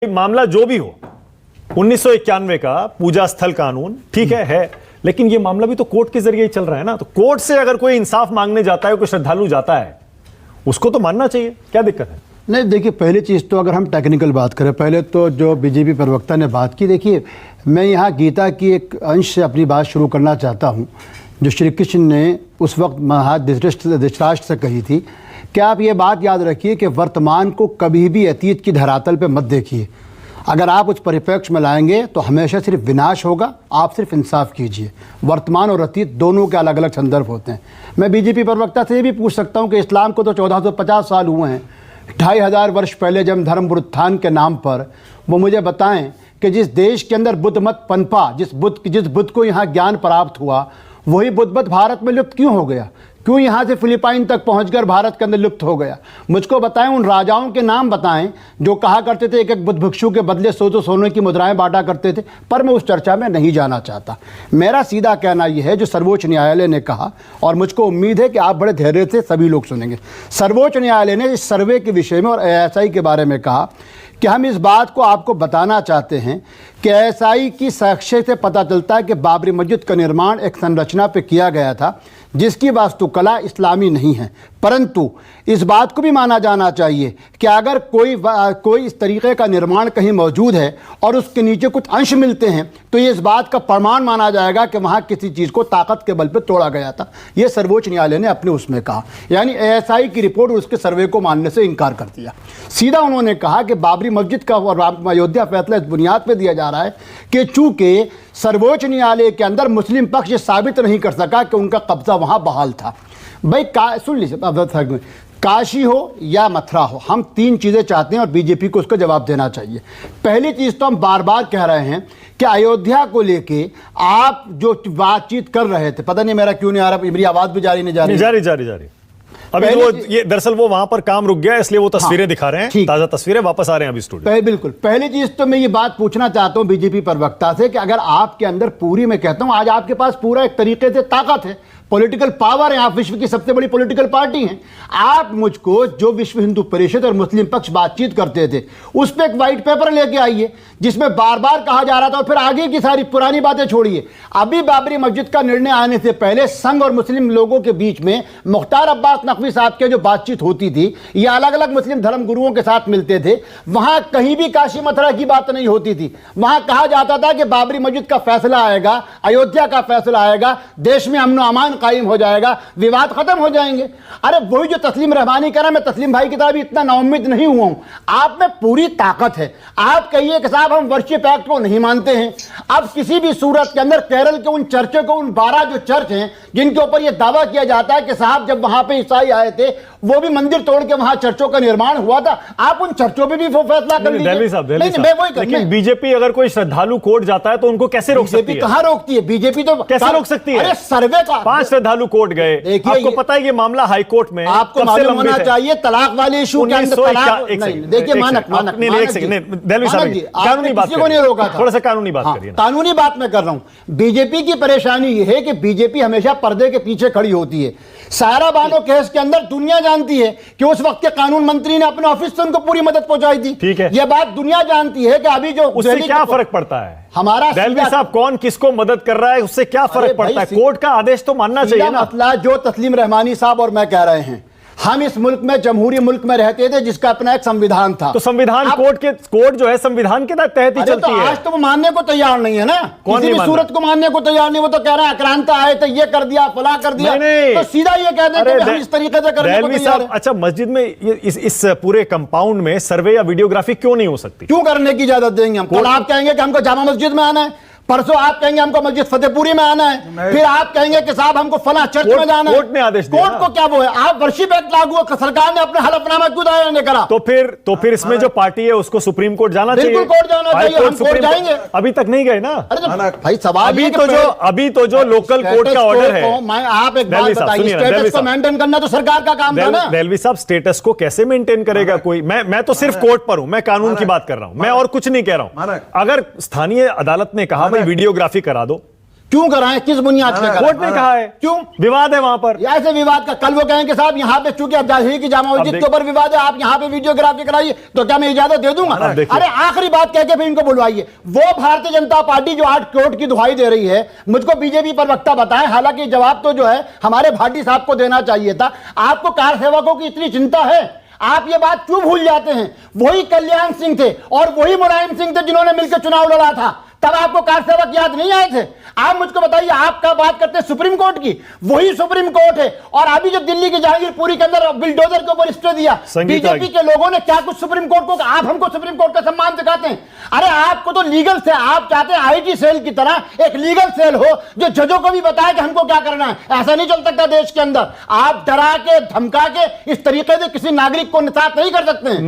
मामला जो भी हो, 1991 का पूजा स्थल कानून ठीक है, लेकिन ये मामला भी तो कोर्ट के जरिए ही चल रहा है ना। तो कोर्ट से अगर कोई इंसाफ मांगने जाता है, कोई श्रद्धालु जाता है, उसको तो मानना चाहिए। क्या दिक्कत है? नहीं, देखिए, पहली चीज़ तो अगर हम टेक्निकल बात करें, पहले तो जो बीजेपी प्रवक्ता ने बात की, देखिए मैं यहाँ गीता की एक अंश से अपनी बात शुरू करना चाहता हूँ, जो श्री कृष्ण ने उस वक्त धृतराष्ट्र से कही थी कि आप ये बात याद रखिए कि वर्तमान को कभी भी अतीत की धरातल पे मत देखिए। अगर आप उस परिप्रेक्ष्य में लाएंगे तो हमेशा सिर्फ विनाश होगा। आप सिर्फ इंसाफ कीजिए। वर्तमान और अतीत दोनों के अलग अलग संदर्भ होते हैं। मैं बीजेपी प्रवक्ता से ये भी पूछ सकता हूँ कि इस्लाम को तो 1450 साल हुए हैं। 2500 वर्ष पहले जब धर्म उत्थान के नाम पर वो मुझे बताएं कि जिस देश के अंदर बुद्ध मत पनपा, जिस बुद्ध को यहाँ ज्ञान प्राप्त हुआ, वही बुद्ध मत भारत में लुप्त क्यों हो गया? क्यों यहाँ से फिलिपाइन तक पहुँचकर भारत के अंदर लुप्त हो गया? मुझको बताएं, उन राजाओं के नाम बताएं जो कहा करते थे एक एक बुद्ध भिक्षु के बदले 100 सोने की मुद्राएं बांटा करते थे। पर मैं उस चर्चा में नहीं जाना चाहता। मेरा सीधा कहना यह है जो सर्वोच्च न्यायालय ने कहा, और मुझको उम्मीद है कि आप बड़े धैर्य से सभी लोग सुनेंगे। सर्वोच्च न्यायालय ने इस सर्वे के विषय में और ASI के बारे में कहा कि हम इस बात को आपको बताना चाहते हैं कि ASI की साक्ष्य से पता चलता है कि बाबरी मस्जिद का निर्माण एक संरचना पे किया गया था जिसकी वास्तुकला इस्लामी नहीं है। परंतु इस बात को भी माना जाना चाहिए कि अगर कोई इस तरीके का निर्माण कहीं मौजूद है और उसके नीचे कुछ अंश मिलते हैं तो ये इस बात का प्रमाण माना जाएगा कि वहाँ किसी चीज़ को ताकत के बल पर तोड़ा गया था। ये सर्वोच्च न्यायालय ने अपने उसमें कहा, यानी ASI की रिपोर्ट और उसके सर्वे को मानने से इनकार कर दिया। सीधा उन्होंने कहा कि बाबरी मस्जिद का और अयोध्या फैसला इस बुनियाद पर दिया जा रहा है कि चूँकि सर्वोच्च न्यायालय के अंदर मुस्लिम पक्ष ये साबित नहीं कर सका कि उनका कब्जा वहाँ बहाल था। भाई सुन लीजिए, काशी हो या मथुरा हो, हम 3 चीज़ें चाहते हैं और बीजेपी को उसका जवाब देना चाहिए। पहली चीज़ तो हम बार बार कह रहे हैं कि अयोध्या को लेके आप जो बातचीत कर रहे थे, पता नहीं मेरा क्यों नहीं आ रहा, मेरी आवाज़ भी जारी नहीं जा रही। जारी अभी वो ये दरअसल वो वहां पर काम रुक गया, इसलिए वो तस्वीरें दिखा रहे हैं, ताजा तस्वीरें वापस आ रहे हैं अभी स्टूडियो। बिल्कुल, पहली चीज तो मैं ये बात पूछना चाहता हूं बीजेपी प्रवक्ता से कि अगर आपके अंदर पूरी, मैं कहता हूं आज आपके पास पूरा एक तरीके से ताकत है, पॉलिटिकल पावर है, आप विश्व की सबसे बड़ी पॉलिटिकल पार्टी हैं, आप मुझको जो विश्व हिंदू परिषद और मुस्लिम पक्ष बातचीत करते थे उस पर एक वाइट पेपर लेके आइए जिसमें बार बार कहा जा रहा था, और फिर आगे की सारी पुरानी बातें छोड़िए। अभी बाबरी मस्जिद का निर्णय आने से पहले संघ और मुस्लिम लोगों के बीच में मुख्तार अब्बास नकवी साहब के जो बातचीत होती थी या अलग अलग मुस्लिम धर्म गुरुओं के साथ मिलते थे, वहां कहीं भी काशी मथुरा की बात नहीं होती थी। वहां कहा जाता था कि बाबरी मस्जिद का फैसला आएगा, अयोध्या का फैसला आएगा, देश में अमन अमान कायम हो जाएगा, विवाद खत्म हो जाएंगे। अरे वही जो तस्लीम रहमानी कह रहा, मैं तस्लीम भाई की तरह भी इतना नाउम्मीद नहीं हुआ हूं। आप में पूरी ताकत है। आप कहिए कि साहब हम वर्शिप एक्ट को नहीं मानते हैं। अब किसी भी सूरत के अंदर केरल के उन चर्चों को, उन 12 जो चर्च हैं जिनके ऊपर यह दावा किया जाता है कि साहब जब वहां पे ईसाई आए थे वो भी मंदिर तोड़ के वहां चर्चों का निर्माण हुआ था, आप उन चर्चों पे भी फैसला कर लीजिए। लेकिन बीजेपी अगर कोई श्रद्धालु कोर्ट जाता है तो उनको कैसे रोक सकती है? कहां रोकती है बीजेपी? तो कैसे रोक सकती है? अरे सर्वे का 5 श्रद्धालु कोर्ट गए, आपको पता है ये मामला हाई कोर्ट में, आपको मालूम होना चाहिए तलाक वाले इशू के अंदर देखिए मानक कानूनी बात को नहीं रोका था, थोड़ा सा कानूनी बात करिए। कानूनी बात मैं कर रहा हूं। बीजेपी की परेशानी यह है कि बीजेपी हमेशा पर्दे के पीछे खड़ी होती है। सायरा बानो केस के अंदर दुनिया जानती है कि उस वक्त के कानून मंत्री ने अपने ऑफिस से उनको पूरी मदद पहुंचाई थी। ठीक है, यह बात दुनिया जानती है कि अभी जो उससे क्या फर्क पड़ता है? हमारा दहलवी साहब कौन किसको मदद कर रहा है उससे क्या फर्क पड़ता है? कोर्ट का आदेश तो मानना चाहिए ना। मतलब जो तस्लीम रहमानी साहब और मैं कह रहे हैं, हम इस मुल्क में जमहूरी मुल्क में रहते थे जिसका अपना एक संविधान था। तो संविधान कोर्ट जो है संविधान के तहत ही चलती है। आज तो वो मानने को तैयार नहीं है ना, किसी भी सूरत को मानने को तैयार नहीं। वो तो कह रहा है आक्रांता आए थे, ये कर दिया, फला कर दिया, तो सीधा ये कह दें कि हम इस तरीके से करने को तैयार हैं। अच्छा, मस्जिद में इस पूरे कंपाउंड में सर्वे या वीडियोग्राफी क्यों नहीं हो सकती? क्यों करने की इजाजत देंगे हम? कल आप कहेंगे कि हमको जामा मस्जिद में आना है, परसों आप कहेंगे हमको मस्जिद फतेहपुरी में आना है, फिर आप कहेंगे कि साहब हमको फला चर्च में जाना है। कोर्ट ने आदेश दिया। कोर्ट को क्या वो है? आप वर्शिप एक्ट लागू, सरकार ने अपने हलफनामा क्यों दायर नहीं करा? तो फिर इसमें जो पार्टी है उसको सुप्रीम कोर्ट जाना चाहिए। बिल्कुल कोर्ट जाना चाहिए, हम कोर्ट जाएंगे। अभी तक नहीं गए ना। अरे भाई सवाल अभी तो जो लोकल कोर्ट का ऑर्डर है, आप एक बात बताइए, स्टेटस को मेंटेन करना तो सरकार का काम था ना। दहलवी साहब, स्टेटस को कैसे मेंटेन करेगा कोई? मैं तो सिर्फ कोर्ट पर हूं, मैं कानून की बात कर रहा हूं, मैं और कुछ नहीं कह रहा हूं। अगर स्थानीय अदालत ने कहा भाई वीडियोग्राफी करा दो, क्यों कराएं, किस बुनियाद पे कराएं? कोर्ट ने कहा है, क्यों विवाद है वहां पर। ऐसे विवाद का कल वो कहेंगे साहब यहाँ पे चूंकि अब्दाही की जामा मस्जिद के ऊपर विवाद है, आप यहाँ पे वीडियोग्राफी कराइए, तो क्या मैं इजाजत दे दूंगा? अरे आखिरी बात कह के फिर इनको बुलवाइए। वो भारतीय जनता पार्टी जो आज कोर्ट की दुहाई दे रही है, मुझको बीजेपी प्रवक्ता बताएं, हालांकि जवाब तो जो है हमारे भाटी साहब को देना चाहिए था। आपको कार सेवकों की इतनी चिंता है, आप ये बात क्यों भूल जाते हैं? वही कल्याण सिंह थे और वही मुलायम सिंह थे जिन्होंने मिलकर चुनाव लड़ा था, तब आपको कार सेवक याद नहीं आए थे? आप मुझको बताइए, आपका बात करते हैं सुप्रीम कोर्ट की, वही सुप्रीम कोर्ट है। और अभी जो दिल्ली की जहांगीरपुरी के अंदर बिल्डोजर के ऊपर स्टे दिया बीजेपी के लोगों ने, क्या कुछ सुप्रीम कोर्ट को, आप हमको सुप्रीम कोर्ट का सम्मान दिखाते हैं? अरे आपको तो लीगल से, आप चाहते हैं आईटी सेल की तरह एक लीगल सेल हो जो जजों को भी बताए कि हमको क्या करना है। ऐसा नहीं चल सकता देश के अंदर। आप डरा के धमका के इस तरीके से किसी नागरिक को निसात नहीं कर सकते हैं।